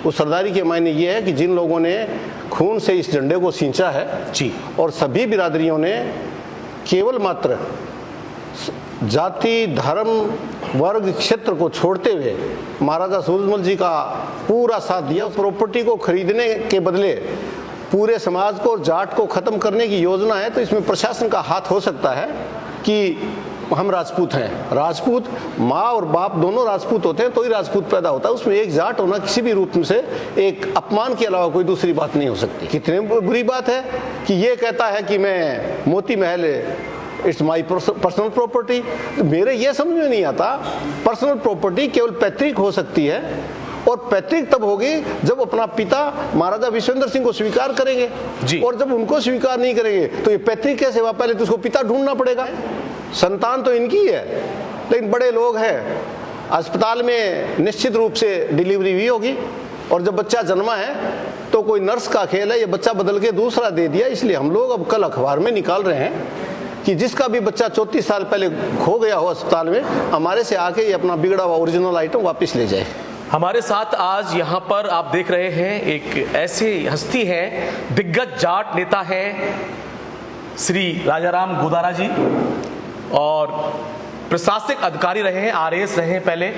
उस सरदारी के मायने ये है कि जिन लोगों ने खून से इस झंडे को सींचा है जी, और सभी बिरादरियों ने केवल मात्र जाति, धर्म, वर्ग, क्षेत्र को छोड़ते हुए महाराजा सूरजमल जी का पूरा साथ दिया। प्रॉपर्टी को खरीदने के बदले पूरे समाज को और जाट को खत्म करने की योजना है, तो इसमें प्रशासन का हाथ हो सकता है कि हम राजपूत हैं। राजपूत माँ और बाप दोनों राजपूत होते हैं तो ही राजपूत पैदा होता है। उसमें एक जाट होना किसी भी रूप में से एक अपमान के अलावा कोई दूसरी बात नहीं हो सकती। कितनी बुरी बात है कि ये कहता है कि मैं Moti Mahal it's my personal property. मेरे ये समझ में नहीं आता, पर्सनल प्रॉपर्टी केवल पैतृक हो सकती है और पैतृक तब होगी जब अपना पिता महाराजा विश्वेंद्र सिंह को स्वीकार करेंगे जी। और जब उनको स्वीकार नहीं करेंगे तो ये पैतृक कैसे हुआ? पहले तो उसको पिता ढूंढना पड़ेगा। संतान तो इनकी है, लेकिन बड़े लोग हैं, अस्पताल में निश्चित रूप से डिलीवरी हुई होगी और जब बच्चा जन्मा है तो कोई नर्स का खेल है, ये बच्चा बदल के दूसरा दे दिया। इसलिए हम लोग अब कल अखबार में निकाल रहे हैं कि जिसका भी बच्चा 34 साल पहले खो गया हो अस्पताल में, हमारे से आके ये अपना बिगड़ा हुआ ओरिजिनल आइटम वापस ले जाए। हमारे साथ आज यहाँ पर आप देख रहे हैं एक ऐसे हस्ती हैं, दिग्गज जाट नेता हैं श्री राजाराम गोदारा जी, और प्रशासनिक अधिकारी रहे हैं, आरएएस रहे हैं पहले,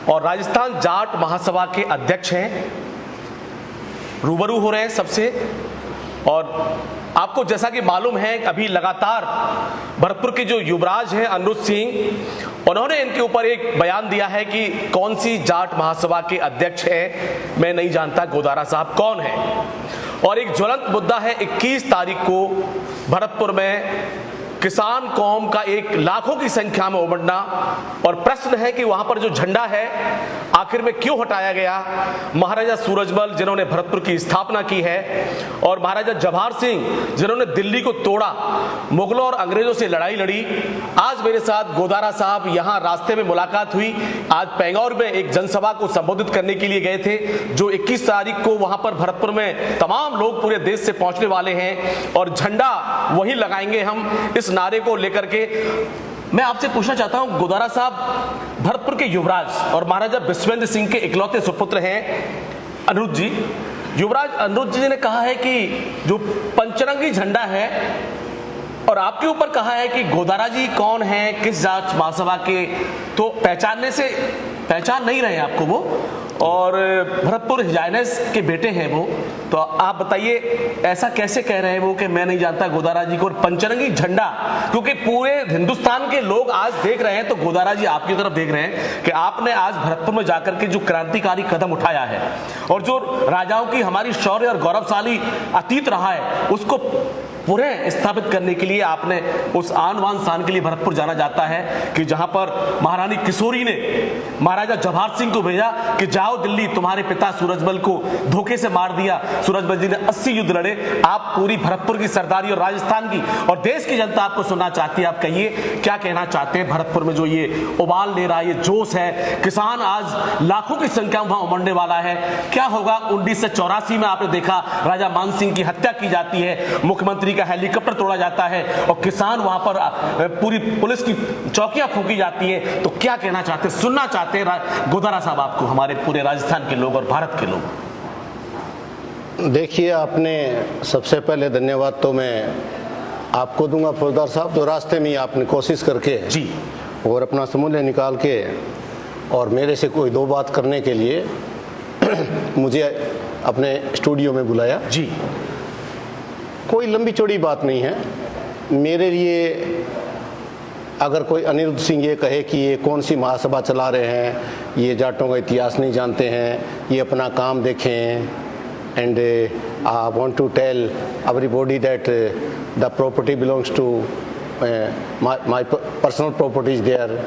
और राजस्थान जाट महासभा के अध्यक्ष हैं। रूबरू हो रहे हैं सबसे। और आपको जैसा कि मालूम है अभी लगातार भरतपुर के जो युवराज हैं अनिरुद्ध सिंह, उन्होंने इनके ऊपर एक बयान दिया है कि कौन सी जाट महासभा के अध्यक्ष हैं, मैं नहीं जानता गोदारा साहब कौन है। और एक ज्वलंत मुद्दा है 21 तारीख को भरतपुर में किसान कौम का एक लाखों की संख्या में उमड़ना, और प्रश्न है कि वहां पर जो झंडा है आखिर में क्यों हटाया गया। महाराजा सूरजमल जिन्होंने भरतपुर की स्थापना की है, और महाराजा जवाहर सिंह जिन्होंने दिल्ली को तोड़ा, मुगलों और अंग्रेजों से लड़ाई लड़ी। आज मेरे साथ गोदारा साहब यहाँ रास्ते में मुलाकात हुई, आज पैंगौर में एक जनसभा को संबोधित करने के लिए गए थे, जो 21 तारीख को वहां पर भरतपुर में तमाम लोग पूरे देश से पहुंचने वाले हैं और झंडा वही लगाएंगे हम, इस नारे को लेकर के। मैं आपसे पूछना चाहता हूं गोदारा साहब, भरतपुर के युवराज और महाराजा विश्वेंद्र सिंह के इकलौते सुपुत्र हैं अनिरुद्ध जी। युवराज अनिरुद्ध जी ने कहा है कि जो पंचरंगी झंडा है, और आपके ऊपर कहा है कि गोदारा जी कौन है, किस जाट महासभा के, तो पहचानने से पहचान नहीं रहे आपको वो, और भरतपुर हिजाइनस के बेटे हैं वो, तो आप बताइए ऐसा कैसे कह रहे हैं वो कि मैं नहीं जानता गोदारा जी को। और पंचरंगी झंडा, क्योंकि पूरे हिंदुस्तान के लोग आज देख रहे हैं, तो गोदारा जी आपकी तरफ देख रहे हैं कि आपने आज भरतपुर में जाकर के जो क्रांतिकारी कदम उठाया है, और जो राजाओं की हमारी शौर्य और गौरवशाली अतीत रहा है, उसको पुनः स्थापित करने के लिए आपने उस आन बान शान के लिए भरतपुर जाना जाता है कि जहां पर महारानी किशोरी ने महाराजा जवाहर सिंह को भेजा कि जाओ दिल्ली, तुम्हारे पिता सूरजमल को धोखे से मार दिया। सूरजमल जी ने 80 युद्ध लड़े। आप पूरी भरतपुर की सरदारी और राजस्थान की और देश की जनता आपको सुनना चाहती है, आप कहिए क्या कहना चाहते हैं। भरतपुर में जो ये उबाल ले रहा है, ये जोश है, किसान आज लाखों की संख्या में वहां उमड़ने वाला है, क्या होगा। 1984 में आपने देखा राजा मान सिंह की हत्या की जाती है, मुख्यमंत्री का हेलीकॉप्टर तोड़ा जाता है और किसान वहां पर पूरी पुलिस की चौकियां फूंकी जाती हैं। तो क्या कहना चाहते हैं, सुनना चाहते हैं गोदारा साहब आपको, हमारे पूरे राजस्थान के लोग और भारत के लोग। देखिए, आपने सबसे पहले धन्यवाद तो मैं आपको दूंगा फौजदार साहब, तो रास्ते में आपने कोशिश करके जी और अपना समूल्य निकाल के और मेरे से कोई दो बात करने के लिए मुझे अपने स्टूडियो में बुलाया। जी, कोई लंबी चौड़ी बात नहीं है मेरे लिए। अगर कोई अनिरुद्ध सिंह ये कहे कि ये कौन सी महासभा चला रहे हैं, ये जाटों का इतिहास नहीं जानते हैं, ये अपना काम देखें, and I want to tell everybody that the property belongs to my personal property is there,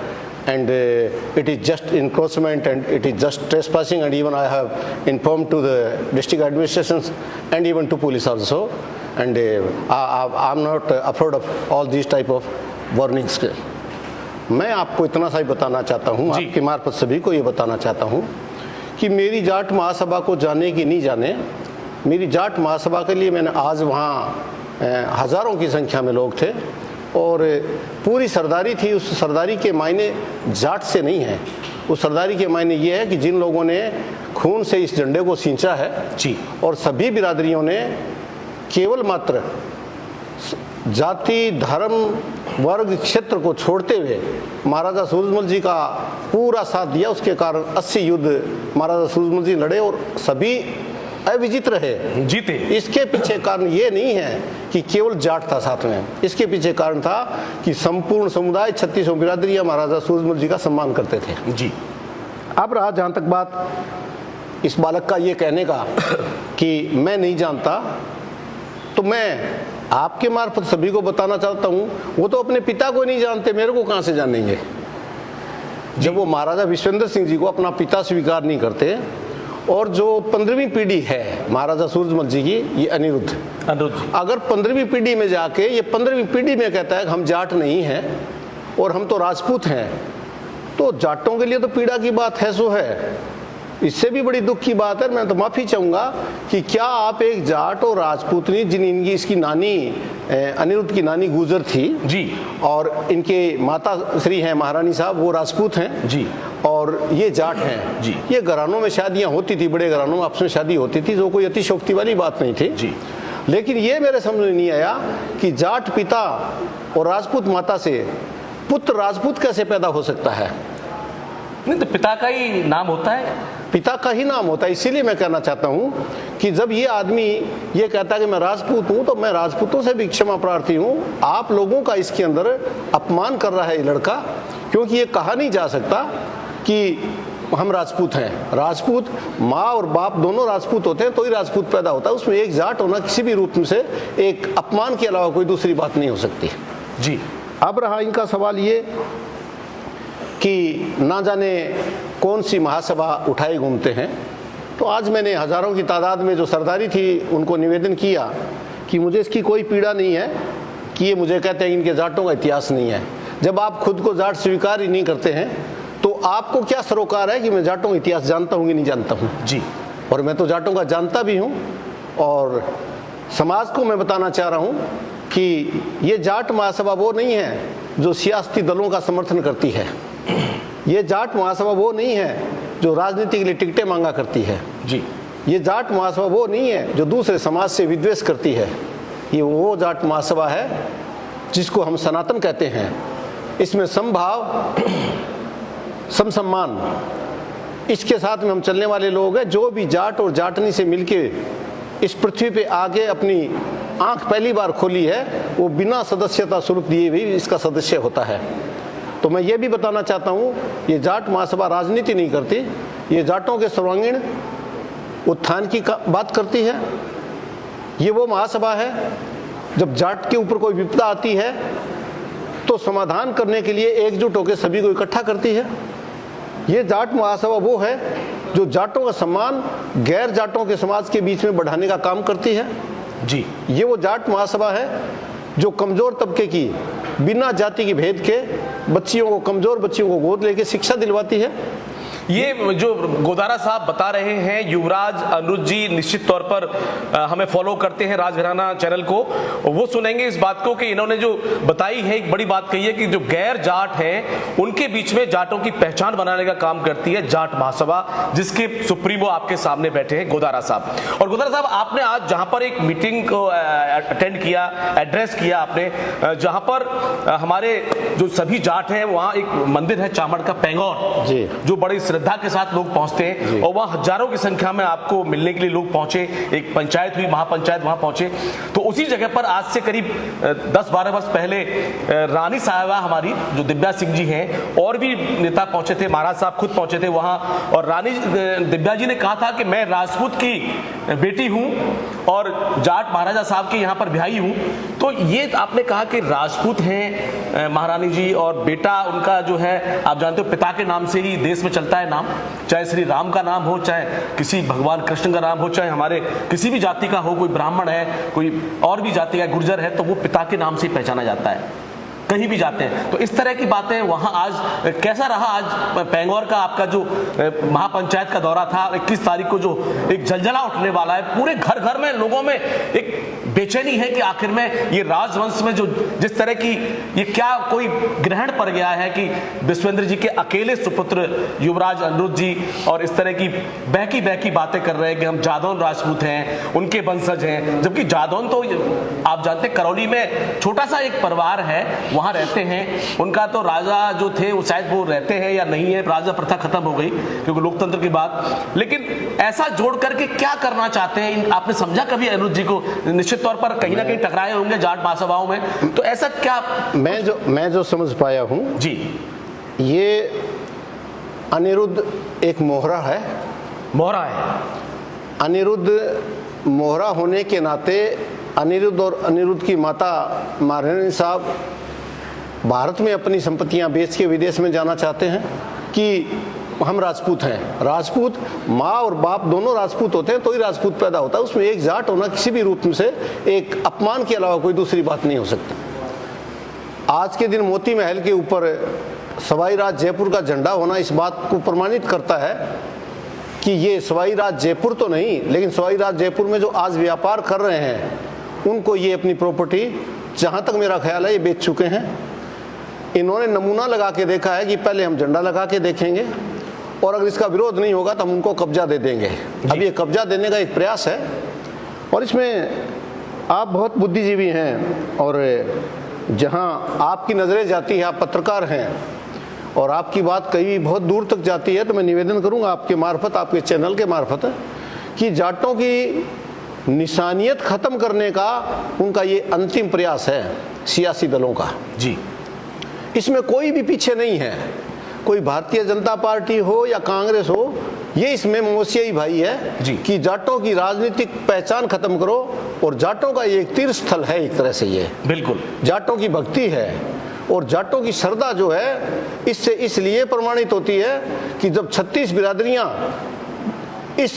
and it is just encroachment and it is just trespassing, and even I have informed to the district administrations and even to police also, and I'm not afraid of all these type of warnings. मैं आपको इतना सा ही बताना चाहता हूँ, आपके मार्फत सभी को ये बताना चाहता हूँ कि मेरी जाट महासभा को जाने की नहीं जाने, मेरी जाट महासभा के लिए मैंने आज वहाँ हज़ारों की संख्या में लोग थे और पूरी सरदारी थी। उस सरदारी के मायने जाट से नहीं है, उस सरदारी के मायने ये है कि जिन लोगों ने खून से इस झंडे को सींचा है जी। और सभी बिरादरियों ने केवल मात्र जाति, धर्म, वर्ग, क्षेत्र को छोड़ते हुए महाराजा सूरजमल जी का पूरा साथ दिया। उसके कारण 80 युद्ध महाराजा सूरजमल जी लड़े और सभी अविजित रहे, जीते। इसके पीछे कारण ये नहीं है कि केवल जाट था साथ में, इसके पीछे कारण था कि संपूर्ण समुदाय 36 बिरादरियां महाराजा सूरजमल जी का सम्मान करते थे जी। अब रहा जहां तक बात इस बालक का ये कहने का कि मैं नहीं जानता, तो मैं आपके मार्फत सभी को बताना चाहता हूं, वो तो अपने पिता को नहीं जानते, मेरे को कहां से जानेंगे। जब वो महाराजा विश्वेंद्र सिंह जी को अपना पिता स्वीकार नहीं करते, और जो 15वीं पीढ़ी है महाराजा सूरजमल जी की, ये अनिरुद्ध जी, अगर 15वीं पीढ़ी में जाके ये 15वीं पीढ़ी में कहता है कि हम जाट नहीं हैं और हम तो राजपूत हैं, तो जाटों के लिए तो पीड़ा की बात है सो है। इससे भी बड़ी दुख की बात है, मैं तो माफ़ी चाहूँगा कि क्या आप एक जाट और राजपूतनी, जिन इनकी इसकी नानी अनिरुद्ध की नानी गुजर थी जी, और इनके माता श्री हैं महारानी साहब, वो राजपूत हैं जी, और ये जाट हैं जी। ये घरानों में शादियाँ होती थी, बड़े घरानों में आपस में शादी होती थी, जो कोई अतिशोक्ति वाली बात नहीं थी जी। लेकिन ये मेरे समझ में नहीं आया कि जाट पिता और राजपूत माता से पुत्र राजपूत कैसे पैदा हो सकता है। नहीं तो पिता का ही नाम होता है, पिता का ही नाम होता है। इसीलिए मैं कहना चाहता हूँ कि जब ये आदमी ये कहता है कि मैं राजपूत हूँ, तो मैं राजपूतों से भी क्षमा प्रार्थी हूँ। आप लोगों का इसके अंदर अपमान कर रहा है ये लड़का, क्योंकि ये कहा नहीं जा सकता कि हम राजपूत हैं। राजपूत माँ और बाप दोनों राजपूत होते हैं तो ही राजपूत पैदा होता है, उसमें एक जाट होना किसी भी रूप में से एक अपमान के अलावा कोई दूसरी बात नहीं हो सकती जी। अब रहा इनका सवाल ये कि ना जाने कौन सी महासभा उठाए घूमते हैं, तो आज मैंने हजारों की तादाद में जो सरदारी थी उनको निवेदन किया कि मुझे इसकी कोई पीड़ा नहीं है कि ये मुझे कहते हैं इनके जाटों का इतिहास नहीं है। जब आप खुद को जाट स्वीकार ही नहीं करते हैं तो आपको क्या सरोकार है कि मैं जाटों का इतिहास जानता हूँ कि नहीं जानता हूँ जी। और मैं तो जाटों का जानता भी हूँ, और समाज को मैं बताना चाह रहा हूँ कि ये जाट महासभा वो नहीं है जो सियासती दलों का समर्थन करती है। ये जाट महासभा वो नहीं है जो राजनीति के लिए टिकटें मांगा करती है जी। ये जाट महासभा वो नहीं है जो दूसरे समाज से विद्वेष करती है। ये वो जाट महासभा है जिसको हम सनातन कहते हैं। इसमें समभाव, समसम्मान, इसके साथ में हम चलने वाले लोग हैं। जो भी जाट और जाटनी से मिलके इस पृथ्वी पे आगे अपनी आंख पहली बार खोली है, वो बिना सदस्यता शुल्क दिए भी इसका सदस्य होता है। तो मैं ये भी बताना चाहता हूँ, ये जाट महासभा राजनीति नहीं करती, ये जाटों के सर्वांगीण उत्थान की बात करती है। ये वो महासभा है जब जाट के ऊपर कोई विपदा आती है तो समाधान करने के लिए एकजुट होकर सभी को इकट्ठा करती है। ये जाट महासभा वो है जो जाटों का सम्मान गैर जाटों के समाज के बीच में बढ़ाने का काम करती है जी। ये वो जाट महासभा है जो कमजोर तबके की बिना जाति के भेद के बच्चियों को, कमजोर बच्चियों को गोद लेके शिक्षा दिलवाती है। ये जो गोदारा साहब बता रहे हैं, युवराज अनिरुद्ध जी निश्चित तौर पर हमें फॉलो करते हैं राजघराना चैनल को, वो सुनेंगे इस बात को कि इन्होंने जो बताई है, एक बड़ी बात कही है कि जो गैर जाट हैं उनके बीच में जाटों की पहचान बनाने का काम करती है जाट महासभा, जिसके सुप्रीमो आपके सामने बैठे हैं गोदारा साहब। और गोदारा साहब, आपने आज जहां पर एक मीटिंग को अटेंड किया, एड्रेस किया आपने, जहां पर हमारे जो सभी जाट हैं, वहां एक मंदिर है चामड़ का पेंगौर जी, जो बड़ी श्रद्धा के साथ लोग पहुंचते हैं और वहां हजारों की संख्या में आपको मिलने के लिए लोग पहुंचे। एक पंचायत हुई, महापंचायत, वहां पहुंचे। तो उसी जगह पर आज से करीब 10-12 वर्ष पहले रानी साहिबा हमारी जो दिव्या सिंह जी हैं, और भी नेता पहुंचे थे, महाराज साहब खुद पहुंचे थे वहां, और रानी दिव्या जी ने कहा था कि मैं राजपूत की बेटी हूं और जाट महाराजा साहब के यहाँ पर ब्याही हूं। तो ये आपने कहा कि राजपूत हैं महारानी जी, और बेटा उनका जो है आप जानते हो पिता के नाम से ही देश में चलता है नाम, चाहे श्री राम का नाम हो, चाहे किसी भगवान कृष्ण का नाम हो, चाहे हमारे किसी भी जाति का हो, कोई ब्राह्मण है, कोई और भी जाति का गुर्जर है, तो वो पिता के नाम से ही पहचाना जाता है कहीं भी जाते हैं। तो इस तरह की बातें वहां आज कैसा रहा? आज पेंगौर का आपका जो महापंचायत का दौरा था, 21 तारीख को जो एक जलजला उठने वाला है, पूरे घर घर में लोगों में एक बेचैनी है कि आखिर में ये राजवंश में जो जिस तरह की ये क्या कोई ग्रहण पड़ गया है कि विश्वेंद्र जी के अकेले सुपुत्र युवराज अनिरुद्ध जी और इस तरह की बहकी बहकी बातें कर रहे हैं कि हम जादौन राजपूत हैं, उनके वंशज हैं, जबकि जादौन तो आप जानते हैं करौली में छोटा सा एक परिवार है, वहां रहते हैं। उनका तो राजा जो थे वो शायद वो रहते हैं या नहीं है, राजा प्रथा खत्म हो गई क्योंकि लोकतंत्र की बात। लेकिन ऐसा जोड़ करके क्या करना चाहते हैं? आपने समझा कभी अनिरुद्ध जी को? निश्चित तौर पर कहीं ना कहीं टकराए होंगे जाट महासभाओं में, तो ऐसा क्या? मैं जो समझ पाया हूं जी, ये अनिरुद्ध एक मोहरा है। मोहरा है। अनिरुद्ध मोहरा होने के नाते अनिरुद्ध और अनिरुद्ध की माता महारानी साहब भारत में अपनी संपत्तियां बेच के विदेश में जाना चाहते हैं कि हम राजपूत हैं। राजपूत माँ और बाप दोनों राजपूत होते हैं तो ही राजपूत पैदा होता है। उसमें एक जाट होना किसी भी रूप में से एक अपमान के अलावा कोई दूसरी बात नहीं हो सकती। आज के दिन मोती महल के ऊपर सवाई राज जयपुर का झंडा होना इस बात को प्रमाणित करता है कि ये सवाई राज जयपुर तो नहीं, लेकिन सवाई राज जयपुर में जो आज व्यापार कर रहे हैं उनको ये अपनी प्रॉपर्टी, जहाँ तक मेरा ख्याल है, ये बेच चुके हैं। इन्होंने नमूना लगा के देखा है कि पहले हम झंडा लगा के देखेंगे और अगर इसका विरोध नहीं होगा तो हम उनको कब्जा दे देंगे। अब ये कब्जा देने का एक प्रयास है और इसमें आप बहुत बुद्धिजीवी हैं और जहाँ आपकी नज़रें जाती है, आप पत्रकार हैं और आपकी बात कहीं बहुत दूर तक जाती है, तो मैं निवेदन करूँगा आपके मार्फत, आपके चैनल के मार्फत, कि जाटों की निशानियत ख़त्म करने का उनका ये अंतिम प्रयास है सियासी दलों का। जी, इसमें कोई भी पीछे नहीं है, कोई भारतीय जनता पार्टी हो या कांग्रेस हो, ये इसमें मोसियाई भाई है जी। कि जाटों की राजनीतिक पहचान खत्म करो। और जाटों का ये एक तीर्थ स्थल है, एक तरह से ये बिल्कुल जाटों की भक्ति है और जाटों की श्रद्धा जो है इससे इसलिए प्रमाणित होती है कि जब 36 बिरादरियां इस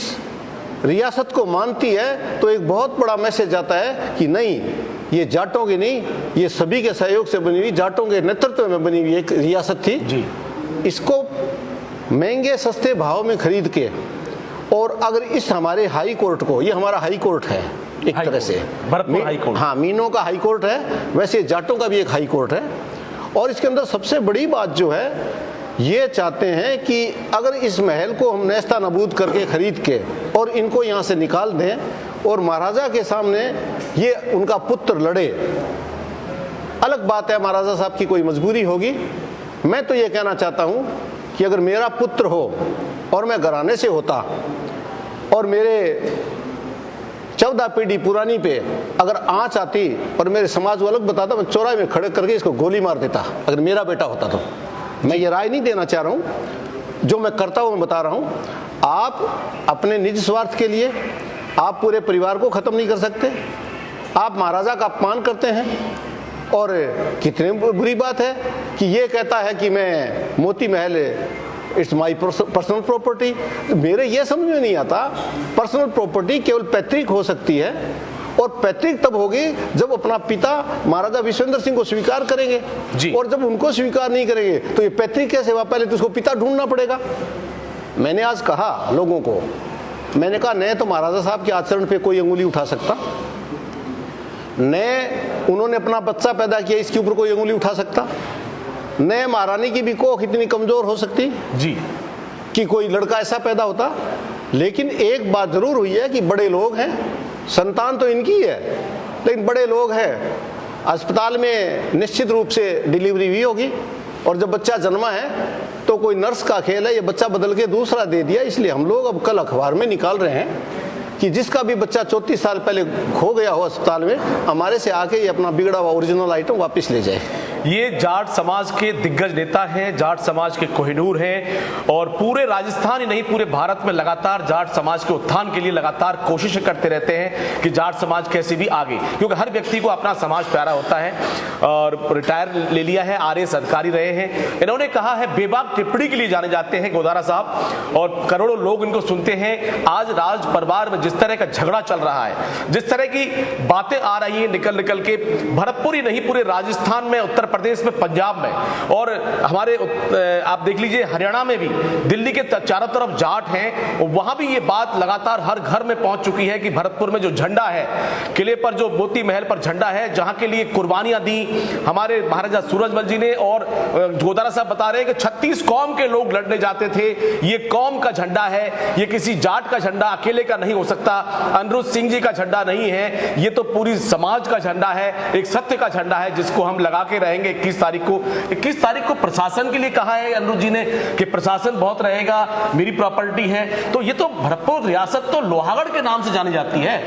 रियासत को मानती है तो एक बहुत बड़ा मैसेज आता है कि नहीं, ये जाटों की नहीं, ये सभी के सहयोग से बनी हुई, जाटों के नेतृत्व में बनी हुई एक रियासत थी जी। इसको महंगे सस्ते भाव में खरीद के, और अगर इस हमारे हाई कोर्ट को, ये हमारा हाई कोर्ट है एक तरह से, भरतपुर हाई कोर्ट, हाँ, मीनों का हाई कोर्ट है, वैसे जाटों का भी एक हाई कोर्ट है। और इसके अंदर सबसे बड़ी बात जो है, ये चाहते हैं कि अगर इस महल को हम नेस्ता नबूद करके खरीद के और इनको यहाँ से निकाल दें और महाराजा के सामने ये उनका पुत्र लड़े, अलग बात है महाराजा साहब की कोई मजबूरी होगी। मैं तो ये कहना चाहता हूँ कि अगर मेरा पुत्र हो और मैं घराने से होता और मेरे 14 पीढ़ी पुरानी पे अगर आँच आती और मेरे समाज को अलग बताता, मैं चौराहे में खड़े करके इसको गोली मार देता अगर मेरा बेटा होता तो। मैं ये राय नहीं देना चाह रहा हूँ, जो मैं करता हूँ मैं बता रहा हूँ। आप अपने निज स्वार्थ के लिए आप पूरे परिवार को ख़त्म नहीं कर सकते। आप महाराजा का अपमान करते हैं और कितनी बुरी बात है कि ये कहता है कि मैं Moti Mahal it's my personal property. मेरे ये समझ में नहीं आता, पर्सनल प्रॉपर्टी केवल पैतृक हो सकती है और पैतृक तब होगी जब अपना पिता महाराजा विश्वेंद्र सिंह को स्वीकार करेंगे जी। और जब उनको स्वीकार नहीं करेंगे तो ये पैतृक कैसे हुआ? पहले तो उसको पिता ढूंढना पड़ेगा। मैंने आज कहा लोगों को, मैंने कहा न तो महाराजा साहब के आचरण पे कोई अंगुली उठा सकता, न उन्होंने अपना बच्चा पैदा किया इसके ऊपर कोई अंगुली उठा सकता, न महारानी की भी कोख इतनी कमजोर हो सकती जी कि कोई लड़का ऐसा पैदा होता। लेकिन एक बात जरूर हुई है कि बड़े लोग हैं, संतान तो इनकी है लेकिन बड़े लोग हैं, अस्पताल में निश्चित रूप से डिलीवरी हुई होगी और जब बच्चा जन्मा है तो कोई नर्स का खेल है, ये बच्चा बदल के दूसरा दे दिया। इसलिए हम लोग अब कल अखबार में निकाल रहे हैं कि जिसका भी बच्चा 34 साल पहले खो गया हो अस्पताल में, हमारे से आके ये अपना बिगड़ा हुआ ओरिजिनल आइटम वापस ले जाए। ये जाट समाज के दिग्गज नेता हैं, जाट समाज के कोहिनूर हैं और पूरे राजस्थान ही नहीं पूरे भारत में लगातार जाट समाज के उत्थान के लिए लगातार कोशिशें करते रहते हैं कि जाट समाज कैसे भी आगे, क्योंकि हर व्यक्ति को अपना समाज प्यारा होता है। और रिटायर ले लिया है, आरएएस अधिकारी रहे हैं। इन्होंने कहा है, बेबाक टिप्पणी के लिए जाने जाते हैं गोदारा साहब और करोड़ों लोग इनको सुनते हैं। आज राज परिवार में जिस तरह का झगड़ा चल रहा है, जिस तरह की बातें आ रही है निकल निकल के, भरतपुर ही नहीं पूरे राजस्थान में, उत्तर प्रदेश में, पंजाब में, और हमारे आप देख लीजिए हरियाणा में भी, दिल्ली के चारों तरफ जाट हैं, और वहां भी ये बात लगातार हर घर में पहुंच चुकी है कि भरतपुर में जो झंडा है, किले पर जो मोती महल पर झंडा है, जहां के लिए कुर्बानियां दी हमारे महाराजा सूरजमल जी ने, और गोदारा साहब बता रहे हैं कि 36 कौम के लोग लड़ने जाते थे, ये कौम का झंडा है, ये किसी जाट का झंडा अकेले का नहीं हो सकता, अनिरुद्ध सिंह जी का झंडा नहीं है, ये तो पूरी समाज का झंडा है, एक सत्य का झंडा है जिसको हम लगा के रहेंगे 21 तारीख को प्रशासन के लिए कहा है अनिरुद्ध जी ने कि प्रशासन बहुत रहेगा, मेरी प्रॉपर्टी है। तो ये तो भरतपुर रियासत तो लोहागढ़ के नाम से जानी जाती है,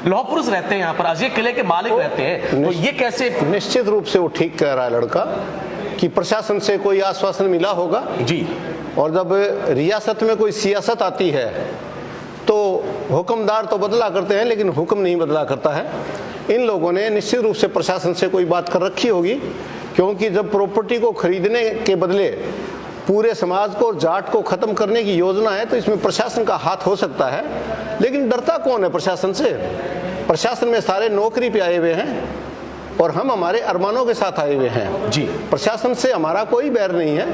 लौह पुरुष रहते हैं यहाँ पर, अजय किले के मालिक रहते हैं, तो ये कैसे? निश्चित रूप से वो ठीक कह रहा है लड़का कि प्रशासन से कोई आश्वासन मिला होगा जी, और जब रियासत में कोई सियासत आती है तो हुक्मदार तो बदला करते हैं लेकिन हुक्म नहीं बदला करता है। इन लोगों ने निश्चित रूप से प्रशासन से कोई बात कर रखी होगी, क्योंकि जब प्रॉपर्टी को खरीदने के बदले पूरे समाज को और जाट को खत्म करने की योजना है तो इसमें प्रशासन का हाथ हो सकता है। लेकिन डरता कौन है प्रशासन से? प्रशासन में सारे नौकरी पे आए हुए हैं और हम हमारे अरमानों के साथ आए हुए हैं जी। प्रशासन से हमारा कोई बैर नहीं है,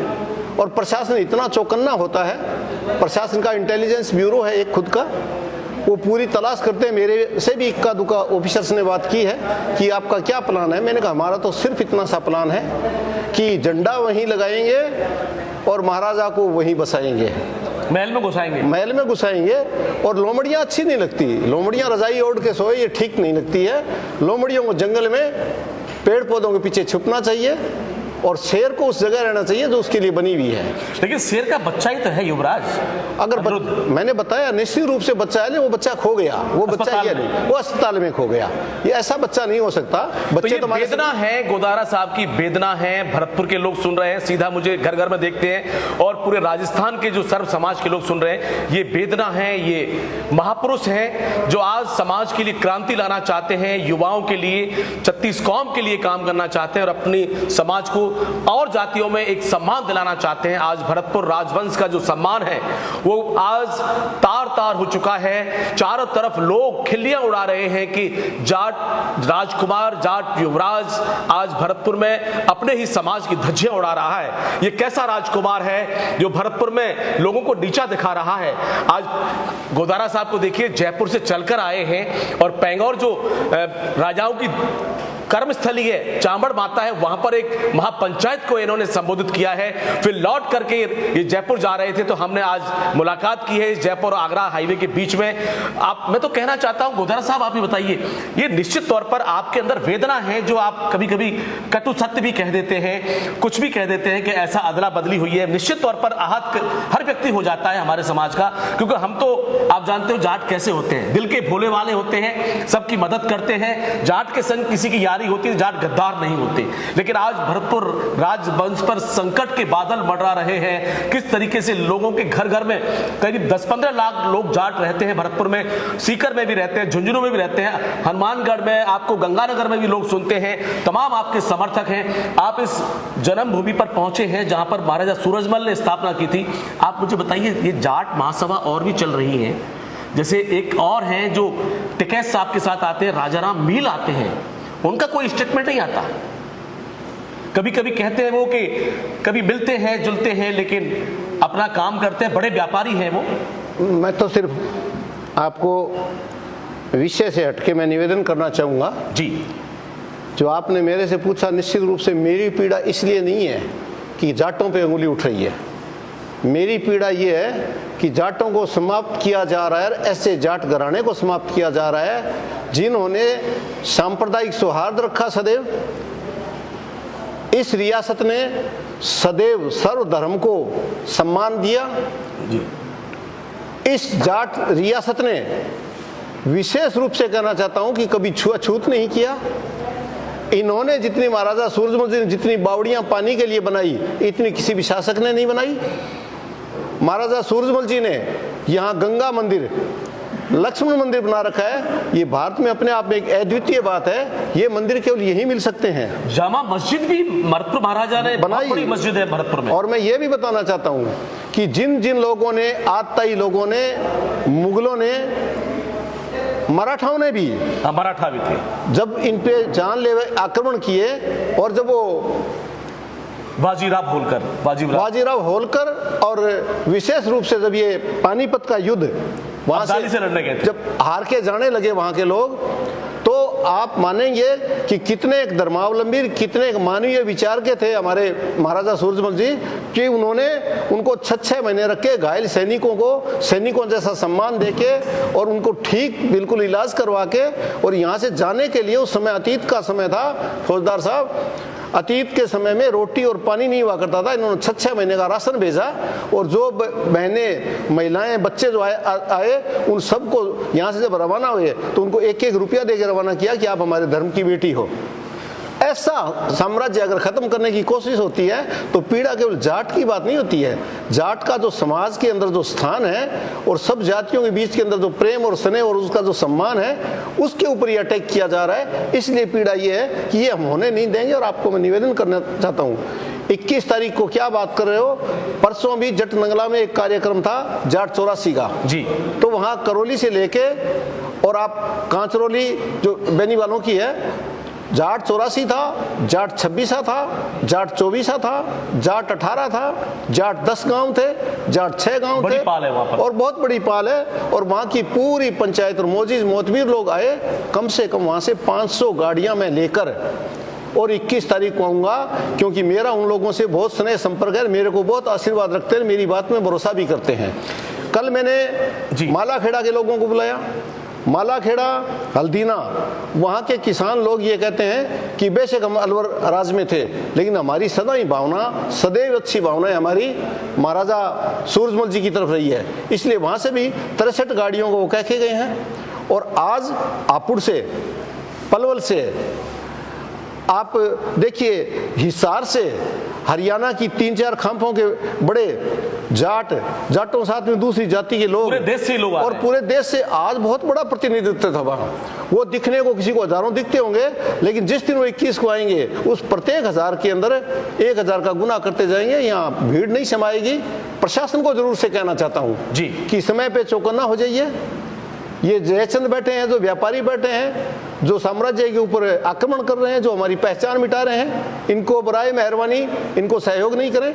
और प्रशासन इतना चौकन्ना होता है, प्रशासन का इंटेलिजेंस ब्यूरो है एक खुद का, वो पूरी तलाश करते हैं। मेरे से भी इक्का दुक्का ऑफिसर्स ने बात की है कि आपका क्या प्लान है, मैंने कहा हमारा तो सिर्फ इतना सा प्लान है कि झंडा वहीं लगाएंगे और महाराजा को वहीं बसाएंगे, महल में घुसाएंगे। और लोमड़ियाँ अच्छी नहीं लगती, लोमड़ियाँ रजाई ओढ़ के सोए ये ठीक नहीं लगती है। लोमड़ियों को जंगल में पेड़ पौधों के पीछे छुपना चाहिए और शेर को उस जगह रहना चाहिए जो उसके लिए बनी हुई है। लेकिन शेर का बच्चा ही तो है युवराज। अगर मैंने बताया निश्चित रूप से बच्चा है, वो बच्चा खो गया, वो बच्चा ये नहीं, वो अस्पताल में खो गया, ये ऐसा बच्चा नहीं हो सकता। बच्चे तो वेदना है, गोदारा साहब की वेदना है, भरतपुर के लोग सुन रहे हैं, सीधा मुझे घर घर में देखते हैं, और पूरे राजस्थान के जो सर्व समाज के लोग सुन रहे हैं, ये वेदना है। ये महापुरुष हैं जो आज समाज के लिए क्रांति लाना चाहते हैं, युवाओं के लिए, 36 कौम के लिए काम करना चाहते हैं और अपनी समाज को और जातियों में एक सम्मान दिलाना चाहते हैं। आज भरतपुर राजवंश का जो सम्मान है वो आज तार तार हो चुका है। चारों तरफ लोग खिल्लियां उड़ा रहे हैं कि जाट राजकुमार, जाट युवराज आज भरतपुर में अपने ही समाज की धज्जियां उड़ा रहा है। ये कैसा राजकुमार है जो भरतपुर में लोगों को नीचा दिखा रहा है। आज गोदारा साहब को देखिए, जयपुर से चलकर आए हैं और पैंगौर जो राजाओं की कर्मस्थली है, चांबड़ माता है, वहां पर एक महापंचायत को इन्होंने संबोधित किया है। फिर लौट करके ये जयपुर जा रहे थे तो हमने आज मुलाकात की है इस जयपुर आगरा हाईवे के बीच में। मैं तो कहना चाहता हूं गोदारा साहब, आप ही बताइए, ये निश्चित तौर पर आपके अंदर वेदना है जो आप कभी कभी कटु सत्य भी कह देते हैं, कुछ भी कह देते हैं कि ऐसा अदला बदली हुई है। निश्चित तौर पर आहत हर व्यक्ति हो जाता है हमारे समाज का, क्योंकि हम तो आप जानते हो जाट कैसे होते हैं, दिल के भोले वाले होते हैं, सबकी मदद करते हैं, जाट के संग किसी की होती है, जाट गद्दार नहीं होते। लेकिन आज भरतपुर राजवंश पर संकट के बादल मंडरा रहे हैं। किस तरीके से लोगों के घर घर में करीब 10-15 लाख लोग जाट रहते हैं भरतपुर में, सीकर में भी रहते हैं, झुंझुनू में भी रहते हैं, हनुमानगढ़ में, आपको गंगानगर में भी लोग सुनते हैं, तमाम आपके समर्थक हैं। आप इस जन्मभूमि पर पहुंचे हैं जहां पर महाराजा सूरजमल ने स्थापना की थी। आप मुझे बताइए, ये जाट महासभा और भी चल रही है, जैसे एक और हैं जो टिकैत साहब के साथ आते हैं, राजाराम मील आते हैं, उनका कोई स्टेटमेंट नहीं आता। कभी कभी कहते हैं वो कि कभी मिलते हैं जुलते हैं लेकिन अपना काम करते हैं, बड़े व्यापारी हैं वो। मैं तो सिर्फ आपको विषय से हटके मैं निवेदन करना चाहूँगा जी। जो आपने मेरे से पूछा, निश्चित रूप से मेरी पीड़ा इसलिए नहीं है कि जाटों पे उंगली उठ रही है। मेरी पीड़ा ये है कि जाटों को समाप्त किया जा रहा है, ऐसे जाट घराने को समाप्त किया जा रहा है जिन्होंने सांप्रदायिक सौहार्द रखा सदैव। इस रियासत ने सदैव सर्वधर्म को सम्मान दिया जी। इस जाट रियासत ने विशेष रूप से कहना चाहता हूं कि कभी छुआछूत नहीं किया। इन्होंने जितनी महाराजा सूरजमल जी ने जितनी बावड़ियां पानी के लिए बनाई, इतनी किसी भी शासक ने नहीं बनाई। महाराजा सूरजमल जी ने यहाँ गंगा मंदिर, लक्ष्मण मंदिर बना रखा है। ये भारत में अपने आप में एक अद्वितीय बात है। ये मंदिर केवल यही मिल सकते हैं। जामा मस्जिद भी भरतपुर महाराजा ने बनाई, बड़ी मस्जिद है भरतपुर में। और मैं ये भी बताना चाहता हूँ कि जिन जिन लोगों ने, आताई लोगों ने, मुगलों ने, मराठाओं ने भी, मराठा भी थे, जब इन पे जानलेवा आक्रमण किए और जब वो बाजीराव होलकर। और विशेष रूप से जब ये पानीपत का युद्ध वहां से लड़ने गए थे, जब हार के जाने लगे वहां के लोग, तो आप मानेंगे कि कितने एक धर्मावलंबी, कितने एक मानवीय विचार के थे हमारे महाराजा सूरजमल जी, कि उन्होंने उनको 6-6 महीने रख के घायल सैनिकों को सैनिकों जैसा सम्मान देके और उनको ठीक बिल्कुल इलाज करवा के, और यहाँ से जाने के लिए, उस समय अतीत का समय था फौजदार साहब, अतीत के समय में रोटी और पानी नहीं हुआ करता था, इन्होंने 6-6 महीने का राशन भेजा, और जो बहनें, महिलाएं, बच्चे जो आए उन सबको यहाँ से जब रवाना हुए तो उनको 1-1 रुपया देकर रवाना किया कि आप हमारे धर्म की बेटी हो। ऐसा साम्राज्य अगर खत्म करने की कोशिश होती है तो पीड़ा केवल जाट की बात नहीं होती है, जाट का जो समाज के अंदर जो स्थान है और सब जातियों के बीच के अंदर जो प्रेम और स्नेह और उसका जो सम्मान है, उसके ऊपर ये अटैक किया जा रहा है। इसलिए पीड़ा ये है कि ये हम होने नहीं देंगे। और आपको मैं निवेदन करना चाहता हूँ, 21 तारीख को क्या बात कर रहे हो, परसों भी जट नंगला में एक कार्यक्रम था जाट 84 का जी, तो वहां करौली से लेके और आप कांचरौली जो बेनी वालों की है, जाट 84 था, जाट 26 था, जाट 24 था, जाट 18 था, जाट 10 गांव थे, जाट 6 गांव थे, बड़ी पाल है वहां पर, और बहुत बड़ी पाल है। और वहां की पूरी पंचायत और मोजीज मोतबीर लोग आए, कम से कम वहां से 500 गाड़ियां मैं लेकर, और 21 तारीख को आऊंगा, क्योंकि मेरा उन लोगों से बहुत स्नेह संपर्क है, मेरे को बहुत आशीर्वाद रखते हैं, मेरी बात में भरोसा भी करते हैं। कल मैंने मालाखेड़ा के लोगों को बुलाया, मालाखेड़ा, हल्दीना, वहाँ के किसान लोग ये कहते हैं कि बेशक हम अलवर राज में थे, लेकिन हमारी सदा ही भावना, सदैव अच्छी भावना हमारी महाराजा सूरजमल जी की तरफ रही है, इसलिए वहाँ से भी 63 गाड़ियों को वो कह के गए हैं। और आज हापुड़ से, पलवल से, आप देखिए हिसार से, हरियाणा की 3-4 खांपों के बड़े जाटों साथ में दूसरी जाति के लोग, पूरे देश से लोग और पूरे देश से आज बहुत बड़ा प्रतिनिधित्व था वहाँ। वो दिखने को किसी को हजारों दिखते होंगे, लेकिन जिस दिन वो 21 को आएंगे उस प्रत्येक 1000 के अंदर 1000 का गुना करते जाएंगे। यहाँ भीड़ नहीं समाएगी। प्रशासन को जरूर से कहना चाहता हूँ जी कि समय पे चौकन्ना हो जाइए। ये जयचंद बैठे हैं, जो व्यापारी बैठे हैं, जो साम्राज्य के ऊपर आक्रमण कर रहे हैं, जो हमारी पहचान मिटा रहे हैं, इनको बराए मेहरबानी इनको सहयोग नहीं करें।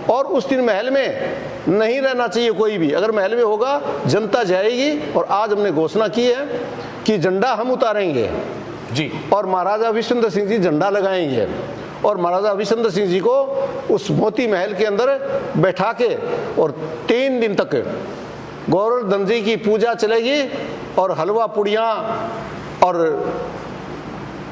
और उस दिन महल में नहीं रहना चाहिए कोई भी। अगर महल में होगा जनता जाएगी। और आज हमने घोषणा की है कि झंडा हम उतारेंगे जी, और महाराजा विश्वेंद्र सिंह जी झंडा लगाएंगे, और महाराजा विश्वेंद्र सिंह जी को उस मोती महल के अंदर बैठा के और 3 दिन तक गोवर्धन जी की पूजा चलेगी, और हलवा पुड़ियाँ और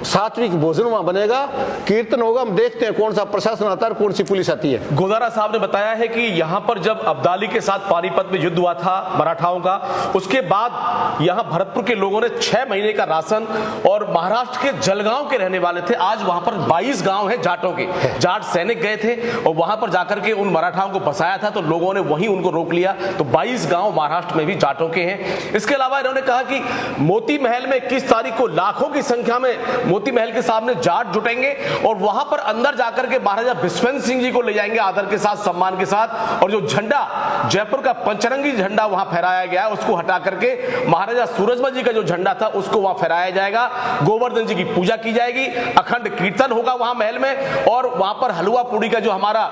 सात्विक भोजन वहां बनेगा, कीर्तन होगा। हम देखते हैं कौन सा प्रशासन आता है और कौन सी पुलिस आती है। गोदारा साहब ने बताया है कि यहाँ पर जब अब्दाली के साथ पानीपत में युद्ध हुआ था मराठाओं का, उसके बाद यहाँ भरतपुर के लोगों ने 6 महीने का राशन, और महाराष्ट्र के जलगांव के रहने वाले थे, आज वहां पर 22 गांव हैं जाटों के, जाट सैनिक गए थे और वहां पर जाकर के उन मराठाओं को बसाया था, तो लोगों ने वहीं उनको रोक लिया। तो 22 गांव महाराष्ट्र में भी जाटों के हैं। इसके अलावा इन्होंने कहा कि मोती महल में 21 तारीख को लाखों की संख्या में मोती महल के सामने जाट जुटेंगे, और वहां पर अंदर जाकर के महाराजा विश्वेंद्र सिंह जी को ले जाएंगे आदर के साथ, सम्मान के साथ। और जो झंडा जयपुर का पंचरंगी झंडा वहां फहराया गया है, उसको हटा करके महाराजा सूरजमल जी का जो झंडा था उसको वहां फहराया जाएगा। गोवर्धन जी की पूजा की जाएगी, अखंड कीर्तन होगा वहां महल में, और वहां पर हलवा पूड़ी का जो हमारा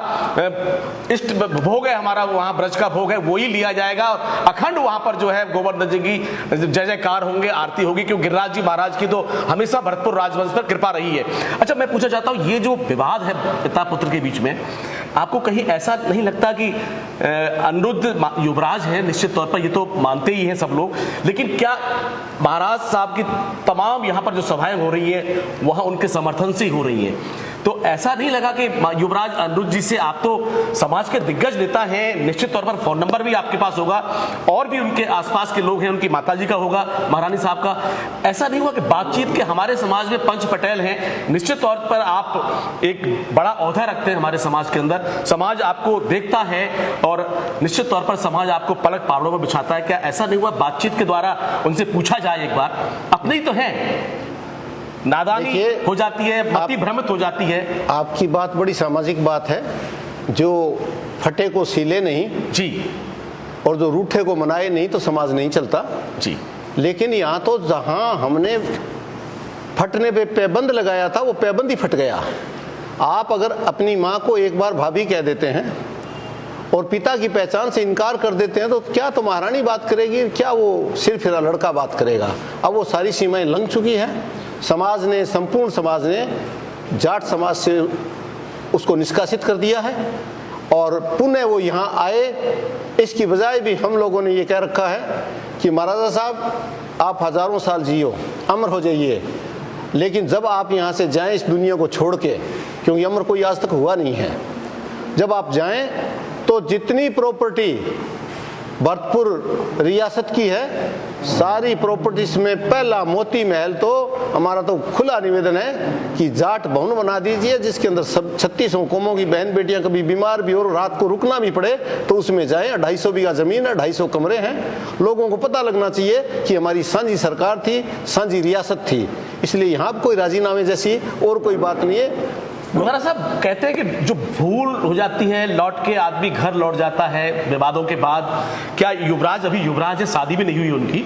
इष्ट भोग है, हमारा वहां ब्रज का भोग है, वही लिया जाएगा। अखंड वहां पर जो है गोवर्धन जी की जय जयकार होंगे, आरती होगी, क्योंकि गिरिराज जी महाराज की तो हमेशा भरतपुर राजवंश पर कृपा रही है। अच्छा, मैं पूछना चाहता हूं, ये जो विवाद है पिता पुत्र के बीच में, आपको कहीं ऐसा नहीं लगता कि अनिरुद्ध युवराज है, निश्चित तौर पर ये तो मानते ही हैं सब लोग, लेकिन क्या महाराज साहब की तमाम यहाँ पर जो सभाएं हो रही है वहां उनके समर्थन से ही हो रही है, तो ऐसा नहीं लगा कि युवराज अनिरुद्ध जी से, आप तो समाज के दिग्गज नेता हैं, निश्चित तौर पर फोन नंबर भी आपके पास होगा, और भी उनके आसपास के लोग हैं, उनकी माताजी का होगा, महारानी साहब का, ऐसा नहीं हुआ कि बातचीत के हमारे समाज में पंच पटेल हैं, निश्चित तौर पर आप एक बड़ा ओहदा रखते हैं हमारे समाज के अंदर, समाज आपको देखता है और निश्चित तौर पर समाज आपको पलक पावड़ों में बिछाता है, क्या ऐसा नहीं हुआ बातचीत के द्वारा उनसे पूछा जाए एक बार? अपने ही तो हैं, नादानी हो जाती है, मति भ्रमित हो जाती है। आपकी बात बड़ी सामाजिक बात है, जो फटे को सीले नहीं जी, और जो रूठे को मनाए नहीं तो समाज नहीं चलता जी। लेकिन यहाँ तो जहाँ हमने फटने पे पैबंद लगाया था वो पैबंद ही फट गया। आप अगर अपनी माँ को एक बार भाभी कह देते हैं और पिता की पहचान से इनकार कर देते हैं तो क्या तो महारानी बात करेगी, क्या वो सिर्फ फिर लड़का बात करेगा। अब वो सारी सीमाएं लंघ चुकी हैं। समाज ने, संपूर्ण समाज ने जाट समाज से उसको निष्कासित कर दिया है और पुनः वो यहाँ आए। इसकी बजाय भी हम लोगों ने ये कह रखा है कि महाराजा साहब आप हजारों साल जियो, अमर हो जाइए, लेकिन जब आप यहाँ से जाएं इस दुनिया को छोड़ के, क्योंकि अमर कोई आज तक हुआ नहीं है, जब आप जाएं तो जितनी प्रॉपर्टी भरतपुर रियासत की है सारी प्रॉपर्टीज में पहला मोती महल तो हमारा तो खुला निवेदन है कि जाट भवन बना दीजिए, जिसके अंदर सब 36 कौमों की बहन बेटियां कभी बीमार भी हो, रात को रुकना भी पड़े तो उसमें जाएं। 250 बीघा जमीन है, 250 कमरे हैं। लोगों को पता लगना चाहिए कि हमारी सांझी सरकार थी, सांझी रियासत थी। इसलिए यहाँ कोई राजीनामे जैसी और कोई बात नहीं है। गुदारा साहब कहते हैं कि जो भूल हो जाती है, लौट के आदमी घर लौट जाता है विवादों के बाद। क्या युवराज, अभी युवराज है, शादी भी नहीं हुई उनकी,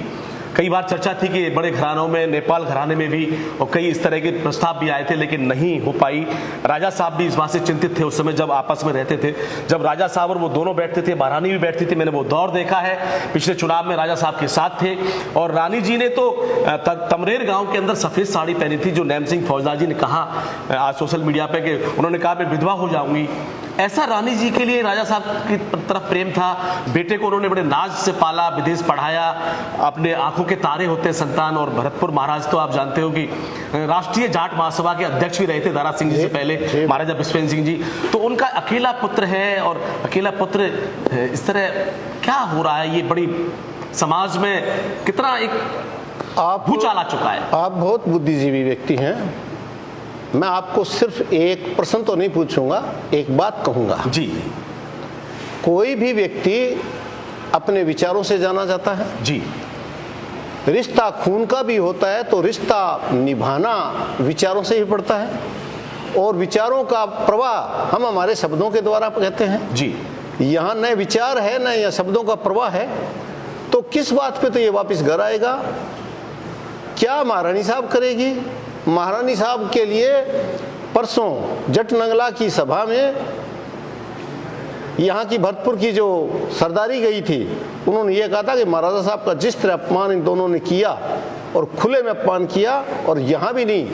कई बार चर्चा थी कि बड़े घरानों में, नेपाल घराने में भी, और कई इस तरह के प्रस्ताव भी आए थे लेकिन नहीं हो पाई। राजा साहब भी इस बात से चिंतित थे उस समय जब आपस में रहते थे, जब राजा साहब और वो दोनों बैठते थे, महारानी भी बैठती थी। मैंने वो दौर देखा है, पिछले चुनाव में राजा साहब के साथ थे और रानी जी ने तो तमरेर गांव के अंदर सफेद साड़ी पहनी थी, जो नैम सिंह फौजदार जी ने कहा आज सोशल मीडिया पे कि उन्होंने कहा मैं विधवा हो जाऊंगी। ऐसा रानी जी के लिए राजा साहब की तरफ प्रेम था। बेटे को उन्होंने बड़े नाज से पाला, विदेश पढ़ाया, अपने आंखों के तारे होते संतान। और भरतपुर महाराज तो आप जानते हो कि राष्ट्रीय जाट महासभा के अध्यक्ष भी रहे थे दारा सिंह जी से पहले, महाराजा बिस्वेंद्र सिंह जी। तो उनका अकेला पुत्र है और अकेला पुत्र इस तरह क्या हो रहा है, ये बड़ी समाज में कितना एक भूचाल आ चुका है। आप बहुत बुद्धिजीवी व्यक्ति हैं। मैं आपको सिर्फ एक प्रश्न तो नहीं पूछूंगा, एक बात कहूंगा जी। कोई भी व्यक्ति अपने विचारों से जाना जाता है जी। रिश्ता खून का भी होता है तो रिश्ता निभाना विचारों से ही पड़ता है, और विचारों का प्रवाह हम हमारे शब्दों के द्वारा कहते हैं जी। यहाँ न विचार है न यह शब्दों का प्रवाह है, तो किस बात पे तो ये वापस घर आएगा। क्या महारानी साहब करेगी? महारानी साहब के लिए परसों जटनंगला की सभा में यहाँ की भरतपुर की जो सरदारी गई थी, उन्होंने ये कहा था कि महाराजा साहब का जिस तरह अपमान इन दोनों ने किया और खुले में अपमान किया, और यहाँ भी नहीं,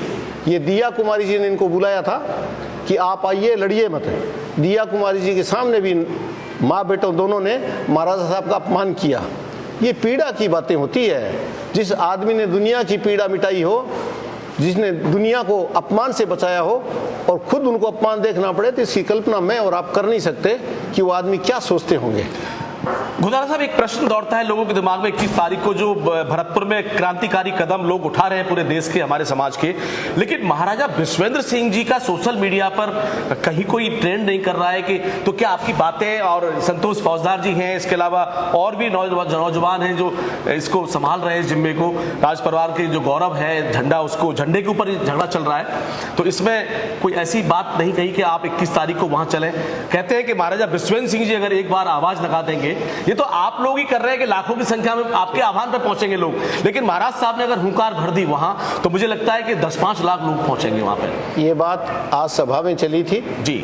ये दिया कुमारी जी ने इनको बुलाया था कि आप आइए, लड़िए मत। दिया कुमारी जी के सामने भी माँ बेटों दोनों ने महाराजा साहब का अपमान किया। ये पीड़ा की बातें होती है। जिस आदमी ने दुनिया की पीड़ा मिटाई हो, जिसने दुनिया को अपमान से बचाया हो और खुद उनको अपमान देखना पड़े, तो इसकी कल्पना मैं और आप कर नहीं सकते कि वो आदमी क्या सोचते होंगे। गुदारा साहब, एक प्रश्न दौड़ता है लोगों के दिमाग में 21 तारीख को, जो भरतपुर में क्रांतिकारी कदम लोग उठा रहे हैं पूरे देश के, हमारे समाज के, लेकिन महाराजा बिस्वेंद्र सिंह जी का सोशल मीडिया पर कहीं कोई ट्रेंड नहीं कर रहा है कि तो क्या आपकी बातें, और संतोष फौजदार जी हैं, इसके अलावा और भी नौजवान हैं जो इसको संभाल रहे हैं जिम्मे को, राज परिवार के जो गौरव है झंडा, उसको झंडे के ऊपर झगड़ा चल रहा है, तो इसमें कोई ऐसी बात नहीं कही कि आप 21 तारीख को वहां चलें। कहते हैं कि महाराजा बिस्वेंद्र सिंह जी अगर एक बार आवाज लगा देंगे, ये तो आप लोग ही कर रहे हैं कि लाखों की संख्या में आपके आह्वान पर पहुंचेंगे लोग, लेकिन महाराज साहब ने अगर हुंकार भर दी वहां, तो मुझे लगता है कि 10-5 लाख लोग पहुंचेंगे वहां पर। ये बात आज सभा में चली थी जी।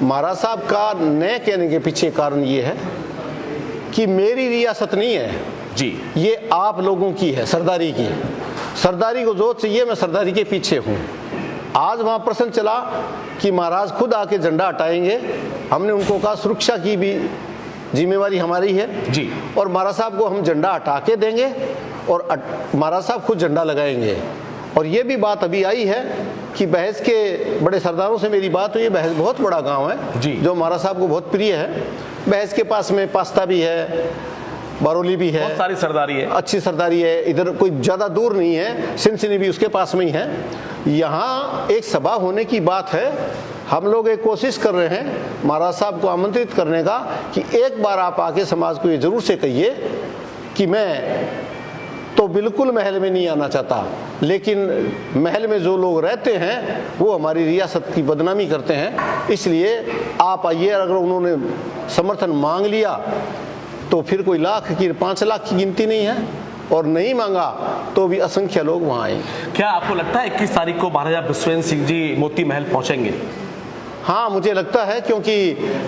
महाराज साहब का न कहने के पीछे कारण ये है कि मेरी रियासत नहीं है जी, ये आप लोगों की है, सरदारी की। सरदारी को जो चाहिए, मैं सरदारी के पीछे हूँ। आज वहाँ प्रश्न चला कि महाराज खुद आके झंडा हटाएंगे, हमने उनको कहा सुरक्षा की भी जिम्मेवारी हमारी है जी, और महाराज साहब को हम झंडा हटा के देंगे और महाराज साहब खुद झंडा लगाएंगे। और ये भी बात अभी आई है कि बहस के बड़े सरदारों से मेरी बात हुई। बहस बहुत बड़ा गांव है जी, जो महाराज साहब को बहुत प्रिय है। बहस के पास में पास्ता भी है, बारोली भी है, बहुत सारी सरदारी है, अच्छी सरदारी है। इधर कोई ज़्यादा दूर नहीं है, सिनसिनी भी उसके पास में ही है। यहाँ एक सभा होने की बात है। हम लोग एक कोशिश कर रहे हैं महाराज साहब को आमंत्रित करने का कि एक बार आप आके समाज को ये जरूर से कहिए कि मैं तो बिल्कुल महल में नहीं आना चाहता, लेकिन महल में जो लोग रहते हैं वो हमारी रियासत की बदनामी करते हैं, इसलिए आप आइए। अगर उन्होंने समर्थन मांग लिया तो फिर कोई लाख की 5 लाख की गिनती नहीं है, और नहीं मांगा तो भी असंख्य लोग वहाँ आएंगे। क्या आपको लगता है 21 तारीख को महाराजा विश्वेंद्र सिंह जी मोती महल पहुंचेंगे? हाँ, मुझे लगता है, क्योंकि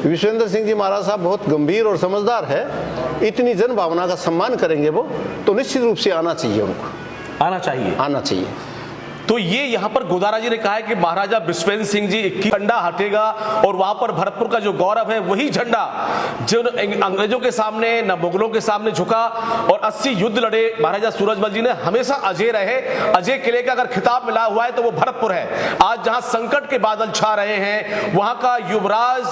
विश्वेंद्र सिंह जी महाराज साहब बहुत गंभीर और समझदार है, इतनी जन भावना का सम्मान करेंगे वो, तो निश्चित रूप से आना चाहिए, उनको आना चाहिए। तो ये यहाँ पर गोदारा जी ने कहा है कि महाराजा विश्वेंद्र सिंह जी 21 झंडा हटेगा और वहां पर भरतपुर का जो गौरव है वही झंडा जो अंग्रेजों के सामने न मुगलों के सामने झुका और 80 युद्ध लड़े महाराजा सूरजमल जी ने, हमेशा अजय रहे। अजय किले का अगर खिताब मिला हुआ है तो वो भरतपुर है। आज जहां संकट के बादल छा रहे हैं वहां का युवराज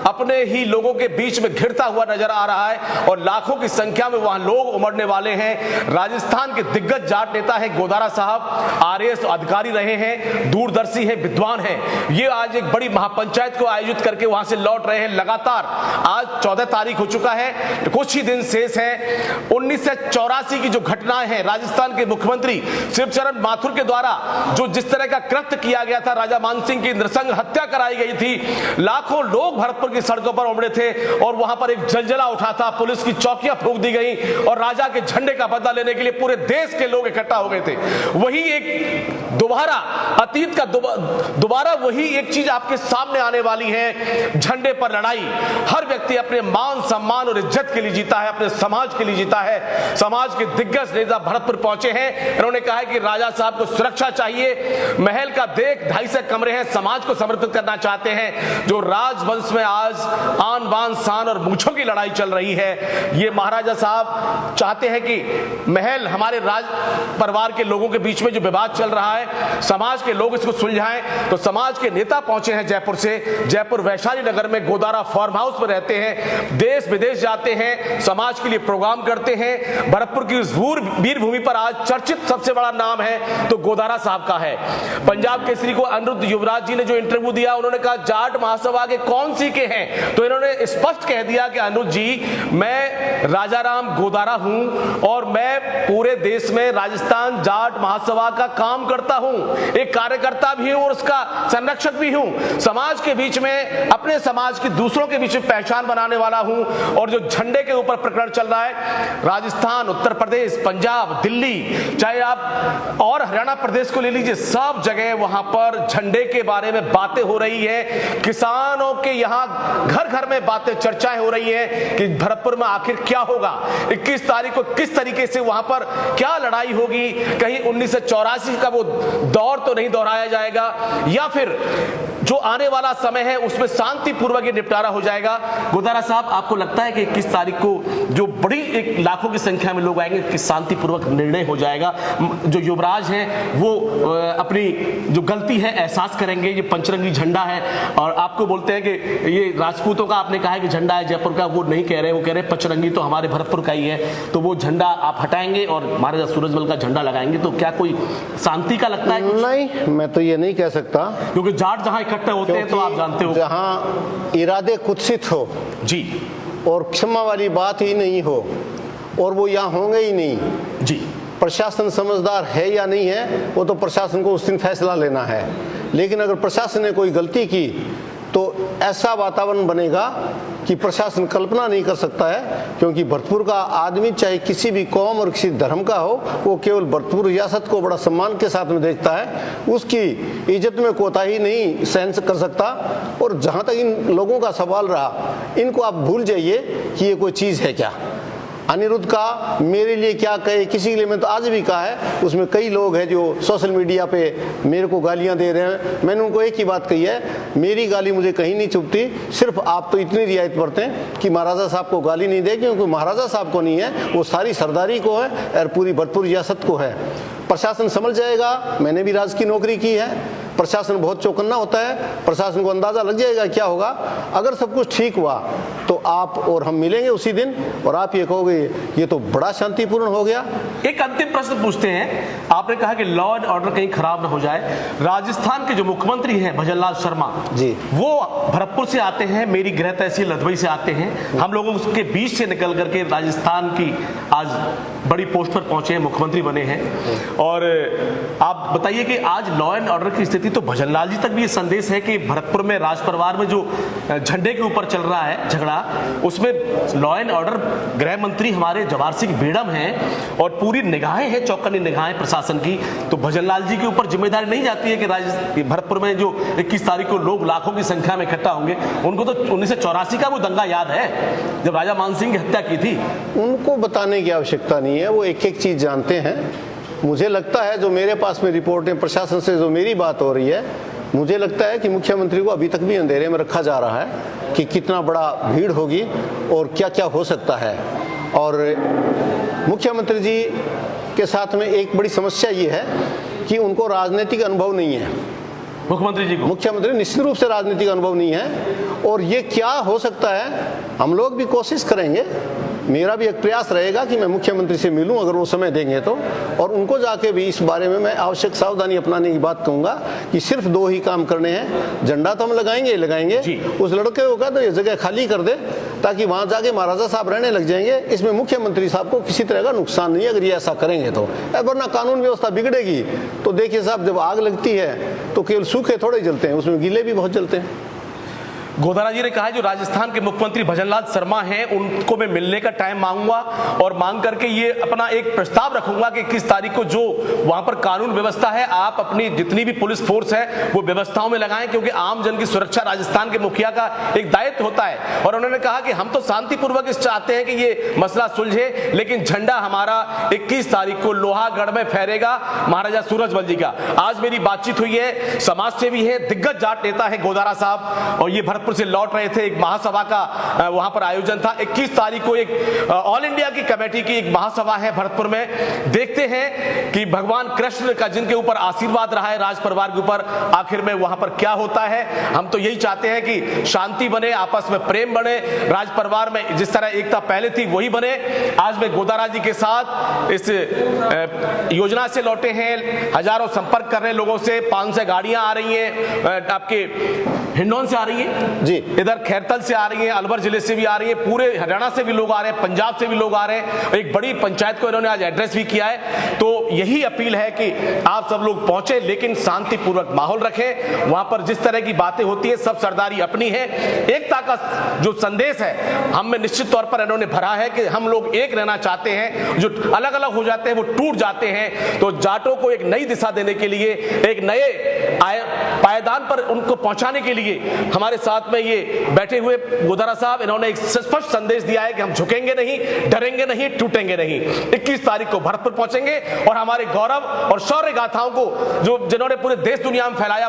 अपने ही लोगों के बीच में घिरता हुआ नजर आ रहा है और लाखों की संख्या में वहां लोग उमड़ने वाले हैं। राजस्थान के दिग्गज जाट नेता है गोदारा साहब, आरएएस अधिकारी रहे हैं, दूरदर्शी हैं, विद्वान हैं। ये आज एक बड़ी महापंचायत को आयोजित करके वहां से लौट रहे हैं। लगातार आज 14 तारीख हो चुका है, कुछ ही दिन शेष है। 1984 की जो घटनाएं हैं, राजस्थान के मुख्यमंत्री शिवचरण माथुर के द्वारा जो जिस तरह का कृत्य किया गया था, राजा मानसिंह की नृशंस हत्या कराई गई थी, लाखों लोग भरतपुर की सड़कों पर उमड़े थे और वहां पर एक जलजला उठा था, पुलिस की चौकियां फूंक दी गई और राजा के झंडे का बदला लेने के लिए पूरे देश के लोग इकट्ठा हो गए थे। वही एक दोबारा अतीत का दोबारा वही एक चीज आपके सामने आने वाली है। झंडे पर लड़ाई हर व्यक्ति अपने मान सम्मान और इज्जत के लिए जीता है, अपने समाज के लिए जीता है। समाज के दिग्गज नेता भरतपुर पहुंचे हैं, उन्होंने कहा है कि राजा साहब को सुरक्षा चाहिए। महल का देख 250 कमरे हैं, समाज को समर्पित करना चाहते हैं। जो राजवंश में आज आन बान शान और मूंछों की लड़ाई चल रही है, ये महाराजा साहब चाहते हैं कि महल हमारे राज परिवार के लोगों के बीच में जो विवाद चल रहा है, समाज के लोग इसको सुलझाएं। तो समाज के नेता पहुंचे हैं जयपुर से, जयपुर वैशाली नगर में गोदारा फार्म हाउस में रहते हैं, देश विदेश जाते हैं, समाज के लिए प्रोग्राम करते हैं। भरतपुर की उस वीर भूमि पर आज चर्चित सबसे बड़ा नाम है तो गोदारा साहब का है। पंजाब केसरी को अनिरुद्ध युवराज जी ने जो इंटरव्यू दिया, उन्होंने कहा जाट महासभा के कौन सी के हैं, तो इन्होंने स्पष्ट कह दिया कि अनिरुद्ध जी, मैं राजाराम गोदारा हूं और मैं पूरे देश में राजस्थान जाट महासभा का काम करता हूं, एक कार्यकर्ता भी हूं और उसका संरक्षक भी हूं। समाज के बीच में, अपने समाज की दूसरों के बीच में पहचान बनाने वाला हूं। और जो झंडे के ऊपर प्रकरण चल रहा है, राजस्थान, उत्तर प्रदेश, पंजाब, दिल्ली, चाहे आप और हरियाणा प्रदेश को ले लीजिए, सब जगह वहां पर झंडे के बारे में बातें हो रही है। किसानों के यहां घर घर में बातें, चर्चाएं हो रही है कि भरतपुर में आखिर क्या होगा, 21 तारीख को किस तरीके से वहां पर क्या लड़ाई होगी। कहीं 1984 का वो दौर तो नहीं दोहराया जाएगा, या फिर जो आने वाला समय है उसमें शांतिपूर्वक निपटारा हो जाएगा। गोदारा साहब, आपको लगता है कि 21 तारीख को जो बड़ी एक लाखों की संख्या में लोग आएंगे कि शांतिपूर्वक निर्णय हो जाएगा, जो युवराज हैं वो अपनी जो गलती है एहसास करेंगे, ये पंचरंगी झंडा है और आपको बोलते हैं कि ये राजपूतों का आपने कहा है कि झंडा है जयपुर का, वो नहीं कह रहे, वो कह रहे पंचरंगी तो हमारे भरतपुर का ही है, तो वो झंडा आप हटाएंगे और महाराजा सूरजमल का झंडा लगाएंगे, तो क्या कोई शांति का लगता है? नहीं, मैं तो ये नहीं कह सकता, क्योंकि जाट जहां इकट्ठे होते हैं तो आप जानते हो, जहां इरादे कुत्सित हो जी और क्षमा वाली बात ही नहीं हो, और वो यहाँ होंगे ही नहीं जी। प्रशासन समझदार है या नहीं है वो तो प्रशासन को उस दिन फैसला लेना है। लेकिन अगर प्रशासन ने कोई गलती की तो ऐसा वातावरण बनेगा कि प्रशासन कल्पना नहीं कर सकता है। क्योंकि भरतपुर का आदमी चाहे किसी भी कौम और किसी धर्म का हो, वो केवल भरतपुर रियासत को बड़ा सम्मान के साथ में देखता है, उसकी इज्जत में कोताही नहीं सहन कर सकता। और जहाँ तक इन लोगों का सवाल रहा, इनको आप भूल जाइए कि ये कोई चीज़ है क्या। अनिरुद्ध का मेरे लिए क्या कहे, किसी के लिए मैं तो आज भी कहा है, उसमें कई लोग हैं जो सोशल मीडिया पे मेरे को गालियां दे रहे हैं। मैंने उनको एक ही बात कही है, मेरी गाली मुझे कहीं नहीं चुभती, सिर्फ आप तो इतनी रियायत बरतें कि महाराजा साहब को गाली नहीं दे, क्योंकि महाराजा साहब को नहीं है, वो सारी सरदारी को है और पूरी भरतपुर रियासत को है। प्रशासन समझ जाएगा, मैंने भी राज की नौकरी की है, प्रशासन बहुत चौकन्ना होता है, प्रशासन को अंदाजा लग जाएगा क्या होगा। अगर सब कुछ ठीक हुआ तो आप और हम मिलेंगे उसी दिन और आप ये कहोगे ये तो बड़ा शांतिपूर्ण हो गया। एक अंतिम प्रश्न पूछते हैं, आपने कहा कि लॉ एंड ऑर्डर कहीं खराब ना हो जाए। राजस्थान के जो मुख्यमंत्री हैं भजनलाल शर्मा जी, वो भरतपुर से आते हैं, मेरी गृह तहसील लदवई से आते हैं, हम लोगों के बीच से निकल करके राजस्थान की आज बड़ी पोस्ट पर पहुंचे हैं, मुख्यमंत्री बने हैं। और आप बताइए कि आज लॉ एंड ऑर्डर की स्थिति, तो भजनलाल जी तक भी ये संदेश है कि भरतपुर में राज परिवार में जो झंडे के ऊपर चल रहा है झगड़ा, उसमें लॉ एंड ऑर्डर गृह मंत्री हमारे जवाहर सिंह बेड़म हैं और पूरी निगाहें हैं, चौकन्नी निगाहें प्रशासन की। तो भजनलाल जी के ऊपर जिम्मेदारी नहीं जाती है कि भरतपुर में जो 21 तारीख को लोग लाखों की संख्या में इकट्ठा होंगे, उनको तो 1984 का वो दंगा याद है जब राजा मान सिंह की हत्या की थी। उनको बताने की आवश्यकता नहीं है, वो एक एक चीज जानते हैं। मुझे लगता है जो मेरे पास में रिपोर्टें प्रशासन से जो मेरी बात हो रही है, मुझे लगता है कि मुख्यमंत्री को अभी तक भी अंधेरे में रखा जा रहा है कि कितना बड़ा भीड़ होगी और क्या क्या हो सकता है। और मुख्यमंत्री जी के साथ में एक बड़ी समस्या ये है कि उनको राजनीतिक अनुभव नहीं है। मुख्यमंत्री जी को, मुख्यमंत्री निश्चित रूप से राजनीतिक अनुभव नहीं है। और ये क्या हो सकता है, हम लोग भी कोशिश करेंगे, मेरा भी एक प्रयास रहेगा कि मैं मुख्यमंत्री से मिलूं अगर वो समय देंगे तो, और उनको जाके भी इस बारे में मैं आवश्यक सावधानी अपनाने की बात कहूंगा कि सिर्फ 2 ही काम करने हैं। झंडा तो हम लगाएंगे, उस लड़के को कहा तो ये जगह खाली कर दे ताकि वहां जाके महाराजा साहब रहने लग जाएंगे। इसमें मुख्यमंत्री साहब को किसी तरह का नुकसान नहीं है अगर ये ऐसा करेंगे तो, वरना कानून व्यवस्था बिगड़ेगी। तो देखिए साहब, जब आग लगती है तो केवल सूखे थोड़े जलते हैं, उसमें गीले भी बहुत जलते हैं। गोदारा जी ने कहा है जो राजस्थान के मुख्यमंत्री भजनलाल शर्मा हैं उनको मैं मिलने का टाइम मांगूंगा और मांग करके ये अपना एक प्रस्ताव रखूंगा कि 21 तारीख को जो वहां पर कानून व्यवस्था है, आप अपनी जितनी भी पुलिस फोर्स है वो व्यवस्थाओं में लगाएं, क्योंकि आम जन की सुरक्षा राजस्थान के मुखिया का एक दायित्व होता है। और उन्होंने कहा कि हम तो शांतिपूर्वक इस चाहते हैं कि ये मसला सुलझे, लेकिन झंडा हमारा 21 तारीख को लोहागढ़ में फहरेगा महाराजा सूरजमल जी का। आज मेरी बातचीत हुई है, समाज सेवी है, दिग्गज जाट नेता है गोदारा साहब, और ये भरतपुर से लौट रहे थे। एक महासभा का वहां पर आयोजन था। 21 तारीख को एक ऑल इंडिया की कमेटी की एक महासभा है भरतपुर में। देखते हैं कि भगवान कृष्ण का जिनके ऊपर आशीर्वाद रहा है राज परिवार के ऊपर, आखिर में वहां पर क्या होता है। हम तो यही चाहते हैं कि शांति बने, आपस में प्रेम बने, राज परिवार में जिस तरह एकता पहले थी वही बने। आज मैं गोदारा जी के साथ इस योजना से लौटे हैं, हजारों संपर्क कर रहे हैं लोगों से, 500 गाड़ियां आ रही हैं, आपके हिंडौन से आ रही हैं जी, इधर खैरतल से आ रही है, अलवर जिले से भी आ रही है, पूरे हरियाणा से भी लोग आ रहे हैं, पंजाब से भी लोग आ रहे हैं। एक बड़ी पंचायत को इन्होंने आज एड्रेस भी किया है। तो यही अपील है कि आप सब लोग पहुंचे, लेकिन शांतिपूर्वक माहौल रखें। वहां पर जिस तरह की बातें होती है, सब सरदारी अपनी है। एकता का जो संदेश है हम में निश्चित तौर पर इन्होंने भरा है कि हम लोग एक रहना चाहते हैं। जो अलग अलग हो जाते हैं वो टूट जाते हैं। तो जाटों को एक नई दिशा देने के लिए, एक नए पायदान पर उनको पहुंचाने के लिए हमारे साथ में ये बैठे हुए गोदारा साहब, इन्होंने एक स्पष्ट संदेश दिया है कि हम झुकेंगे नहीं, डरेंगे नहीं, टूटेंगे नहीं। 21 तारीख को भरतपुर पहुंचेंगे और हमारे गौरव और शौर्य गाथाओं को जो जिन्होंने पूरे देश दुनिया में फैलाया